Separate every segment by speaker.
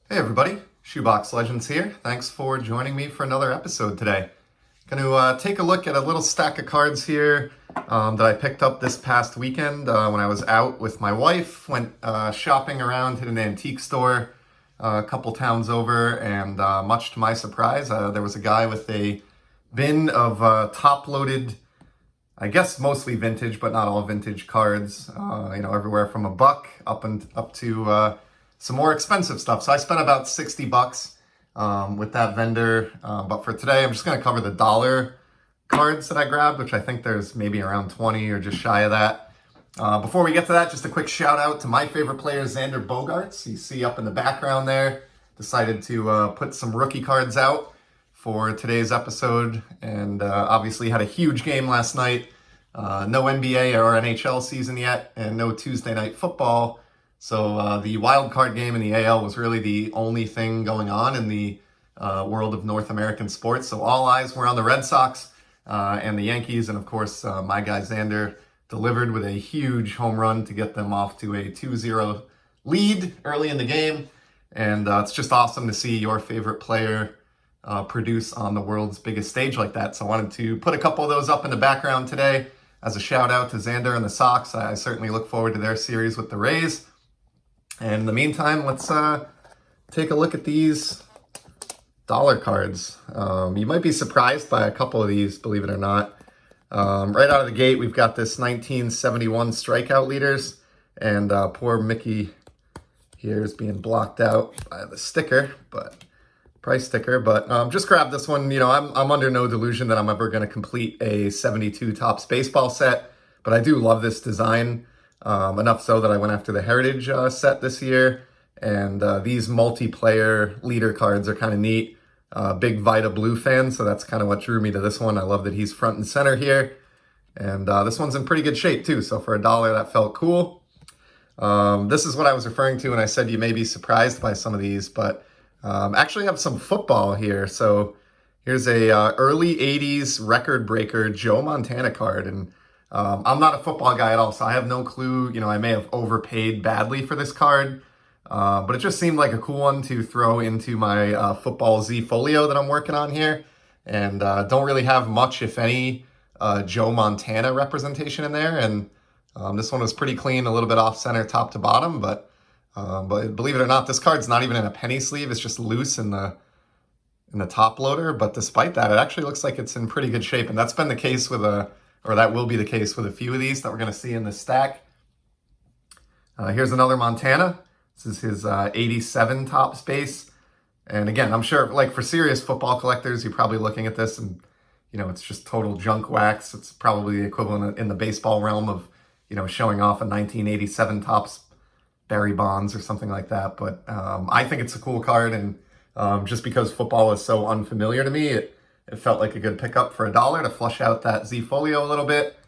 Speaker 1: Hey everybody, Shoebox Legends here. Thanks for joining me for another episode today. Going to take a look at a little stack of cards here that I picked up this past weekend when I was out with my wife. Went shopping around, hit an antique store a couple towns over, and much to my surprise, there was a guy with a bin of top-loaded, I guess mostly vintage, but not all vintage cards. Everywhere from $1 up to some more expensive stuff. So I spent about 60 bucks with that vendor. But for today, I'm just going to cover the dollar cards that I grabbed, which I think there's maybe around 20 or just shy of that. Before we get to that, just a quick shout out to my favorite player, Xander Bogaerts. You see up in the background there, decided to put some rookie cards out for today's episode, and obviously had a huge game last night. No NBA or NHL season yet, and no Tuesday night football. So the wild card game in the AL was really the only thing going on in the world of North American sports. So all eyes were on the Red Sox and the Yankees, and of course my guy Xander delivered with a huge home run to get them off to a 2-0 lead early in the game. And it's just awesome to see your favorite player produce on the world's biggest stage like that. So I wanted to put a couple of those up in the background today as a shout out to Xander and the Sox. I certainly look forward to their series with the Rays. And in the meantime, let's take a look at these dollar cards. You might be surprised by a couple of these, believe it or not. Right out of the gate, we've got this 1971 strikeout leaders, and poor Mickey here is being blocked out by the sticker, but price sticker. But just grab this one. You know, I'm under no delusion that I'm ever going to complete a 72 Topps baseball set, but I do love this design. Enough so that I went after the Heritage set this year, and these multiplayer leader cards are kind of neat. Big Vida Blue fan, so that's kind of what drew me to this one. I love that he's front and center here, and this one's in pretty good shape too, so for $1 that felt cool. This is what I was referring to when I said you may be surprised by some of these, but actually have some football here. So here's a early 80s record breaker Joe Montana card, and I'm not a football guy at all, so I have no clue. You know, I may have overpaid badly for this card, but it just seemed like a cool one to throw into my football Z folio that I'm working on here. And don't really have much, if any, Joe Montana representation in there. And this one was pretty clean, a little bit off center, top to bottom. But believe it or not, this card's not even in a penny sleeve. It's just loose in the top loader. But despite that, it actually looks like it's in pretty good shape. And that's been the case with that will be the case with a few of these that we're going to see in this stack. Here's another Montana. This is his 87 Topps base. And again, I'm sure, like, for serious football collectors, you're probably looking at this and, you know, it's just total junk wax. It's probably the equivalent in the baseball realm of, you know, showing off a 1987 Topps Barry Bonds or something like that. But I think it's a cool card, and just because football is so unfamiliar to me, it felt like a good pickup for $1 to flush out that Z folio a little bit.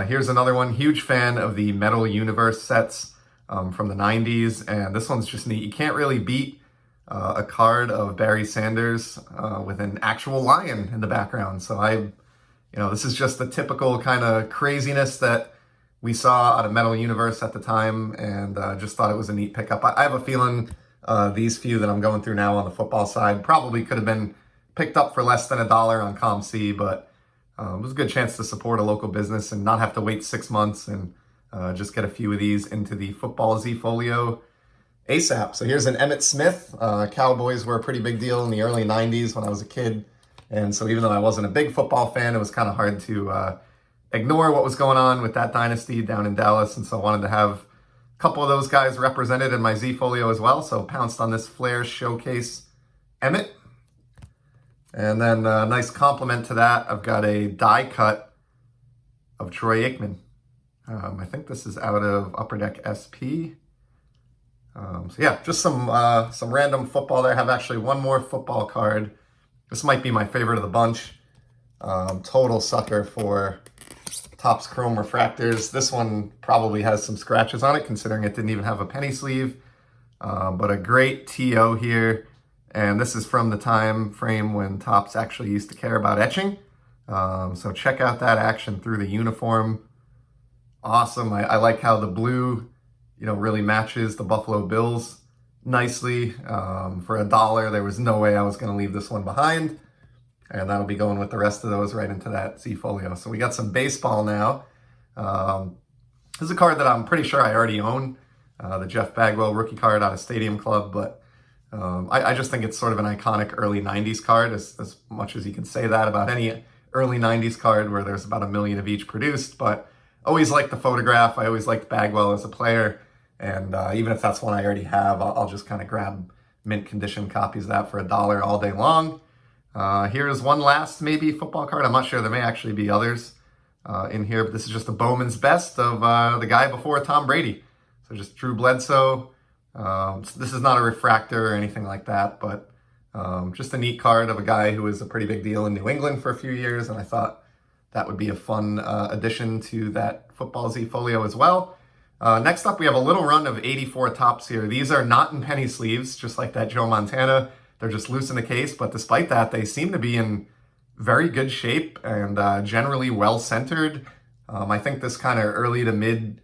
Speaker 1: Here's another one. Huge fan of the Metal Universe sets from the 90s, and this one's just neat. You can't really beat a card of Barry Sanders with an actual lion in the background. So this is just the typical kind of craziness that we saw out of Metal Universe at the time, and just thought it was a neat pickup. I have a feeling these few that I'm going through now on the football side probably could have been picked up for less than $1 on ComC, but it was a good chance to support a local business and not have to wait 6 months, and just get a few of these into the football Z folio ASAP. So here's an Emmitt Smith. Cowboys were a pretty big deal in the early 90s when I was a kid, and so even though I wasn't a big football fan, it was kind of hard to ignore what was going on with that dynasty down in Dallas, and so I wanted to have a couple of those guys represented in my Z folio as well, so pounced on this Flair Showcase Emmitt. And then a nice complement to that, I've got a die cut of Troy Aikman. I think this is out of Upper Deck SP. So yeah, just some random football there. I have actually one more football card. This might be my favorite of the bunch. Total sucker for Topps Chrome Refractors. This one probably has some scratches on it, considering it didn't even have a penny sleeve. But a great TO here. And this is from the time frame when Topps actually used to care about etching. So check out that action through the uniform. Awesome. I like how the blue, really matches the Buffalo Bills nicely. For $1, there was no way I was going to leave this one behind. And that'll be going with the rest of those right into that Z-Folio. So we got some baseball now. This is a card that I'm pretty sure I already own, the Jeff Bagwell rookie card out of Stadium Club, but I just think it's sort of an iconic early 90s card, as much as you can say that about any early 90s card where there's about 1 million of each produced, but always liked the photograph. I always liked Bagwell as a player, and even if that's one I already have, I'll just kind of grab mint condition copies of that for $1 all day long. Here's one last maybe football card. I'm not sure, there may actually be others in here, but this is just a Bowman's Best of the guy before Tom Brady. So just Drew Bledsoe. So this is not a refractor or anything like that, but just a neat card of a guy who was a pretty big deal in New England for a few years, and I thought that would be a fun addition to that Football Z-Folio as well. Next up, we have a little run of 84 tops here. These are not in penny sleeves, just like that Joe Montana. They're just loose in the case, but despite that, they seem to be in very good shape and generally well-centered. I think this kind of early to mid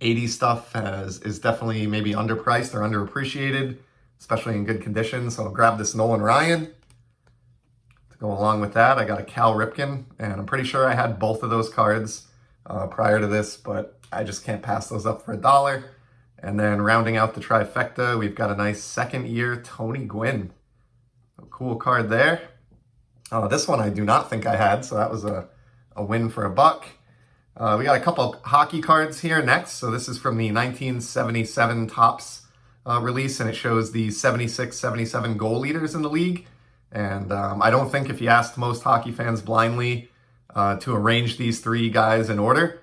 Speaker 1: 80s stuff is definitely maybe underpriced or underappreciated, especially in good condition. So I'll grab this Nolan Ryan. To go along with that, I got a Cal Ripken, and I'm pretty sure I had both of those cards prior to this, but I just can't pass those up for $1. And then rounding out the trifecta, we've got a nice second-year Tony Gwynn. A cool card there. This one I do not think I had, so that was a win for $1. We got a couple hockey cards here next. So this is from the 1977 Topps release, and it shows the 76-77 goal leaders in the league. And I don't think if you asked most hockey fans blindly to arrange these three guys in order,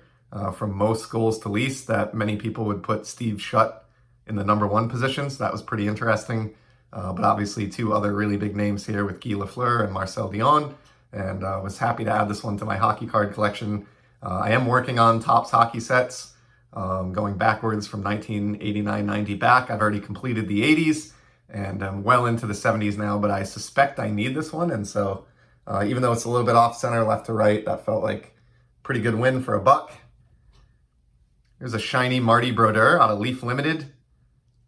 Speaker 1: from most goals to least, that many people would put Steve Shutt in the number 1 position. So that was pretty interesting. But obviously 2 other really big names here with Guy Lafleur and Marcel Dion, and was happy to add this one to my hockey card collection. I am working on Topps hockey sets, going backwards from 1989-90 back. I've already completed the 80s, and I'm well into the 70s now, but I suspect I need this one, and so even though it's a little bit off-center, left to right, that felt like a pretty good win for $1. Here's a shiny Marty Brodeur out of Leaf Limited.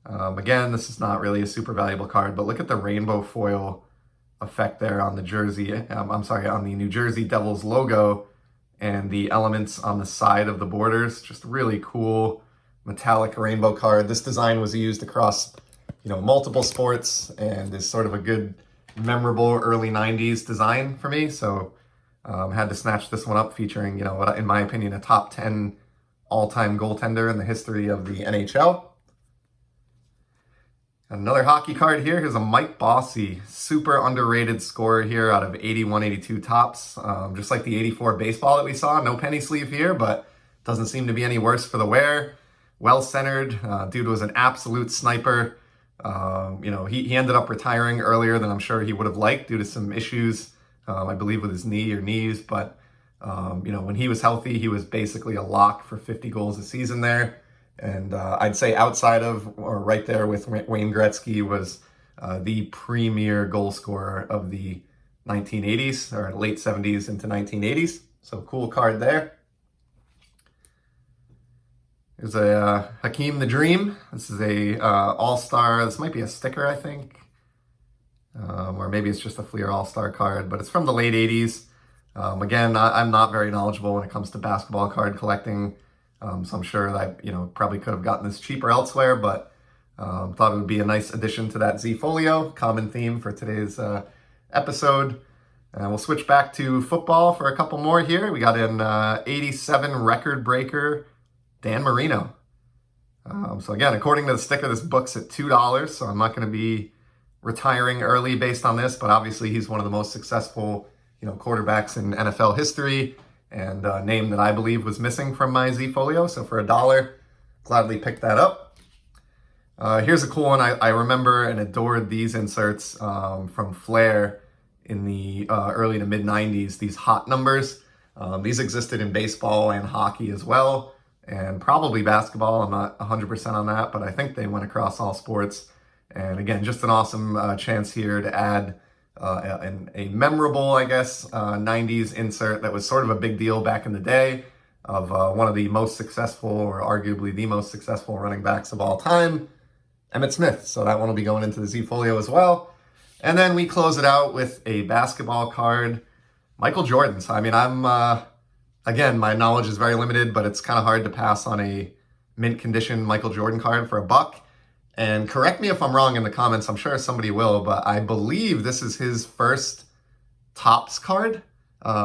Speaker 1: Again, this is not really a super valuable card, but look at the rainbow foil effect there on the jersey. On the New Jersey Devils logo and the elements on the side of the borders. Just really cool metallic rainbow card. This design was used across, multiple sports and is sort of a good, memorable early 90s design for me. So had to snatch this one up featuring, what in my opinion, a top 10 all-time goaltender in the history of the NHL. Another hockey card here. Here's a Mike Bossy, super underrated scorer here out of 81-82 Topps. Just like the 84 baseball that we saw. No penny sleeve here, but doesn't seem to be any worse for the wear. Well-centered. Dude was an absolute sniper. He ended up retiring earlier than I'm sure he would have liked due to some issues, I believe with his knee or knees. But, when he was healthy, he was basically a lock for 50 goals a season there. And I'd say outside of, or right there with Wayne Gretzky, was the premier goal scorer of the 1980s, or late 70s into 1980s. So cool card there. There's a Hakeem the Dream. This is a All-Star. This might be a sticker, I think. Or maybe it's just a Fleer All-Star card, but it's from the late 80s. Again, I'm not very knowledgeable when it comes to basketball card collecting. So I'm sure that, probably could have gotten this cheaper elsewhere, but thought it would be a nice addition to that Z-Folio, common theme for today's episode. And we'll switch back to football for a couple more here. We got an 87 record breaker, Dan Marino. So again, according to the sticker, this book's at $2, so I'm not going to be retiring early based on this, but obviously he's one of the most successful, quarterbacks in NFL history, and a name that I believe was missing from my Z-Folio. So for $1, gladly picked that up. Here's a cool one. I remember and adored these inserts from Flair in the early to mid 90s, these hot numbers. These existed in baseball and hockey as well, and probably basketball. I'm not 100% on that, but I think they went across all sports. And again, just an awesome chance here to add a memorable, 90s insert that was sort of a big deal back in the day of one of the most successful, or arguably the most successful running backs of all time. Emmitt Smith. So that one will be going into the Z-Folio as well. And then we close it out with a basketball card, Michael Jordan. So, I mean, again, my knowledge is very limited, but it's kind of hard to pass on a mint condition Michael Jordan card for $1. And correct me if I'm wrong in the comments, I'm sure somebody will, but I believe this is his first Topps card,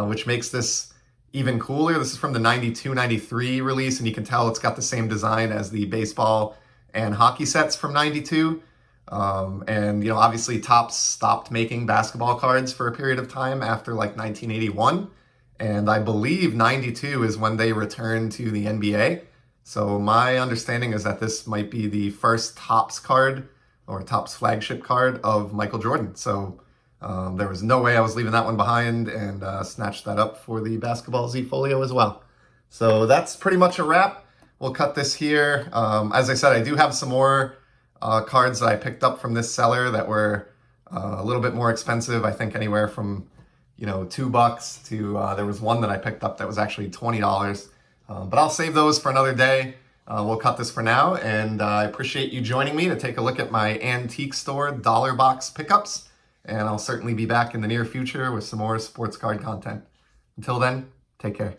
Speaker 1: which makes this even cooler. This is from the 92-93 release, and you can tell it's got the same design as the baseball and hockey sets from 92. And, obviously Topps stopped making basketball cards for a period of time after like 1981. And I believe 92 is when they returned to the NBA. So my understanding is that this might be the first Topps card or Topps flagship card of Michael Jordan. So there was no way I was leaving that one behind, and snatched that up for the Basketball Z-Folio as well. So that's pretty much a wrap. We'll cut this here. As I said, I do have some more cards that I picked up from this seller that were a little bit more expensive. I think anywhere from $2 to there was one that I picked up that was actually $20. But I'll save those for another day. We'll cut this for now, and I appreciate you joining me to take a look at my antique store dollar box pickups. And I'll certainly be back in the near future with some more sports card content. Until then, take care.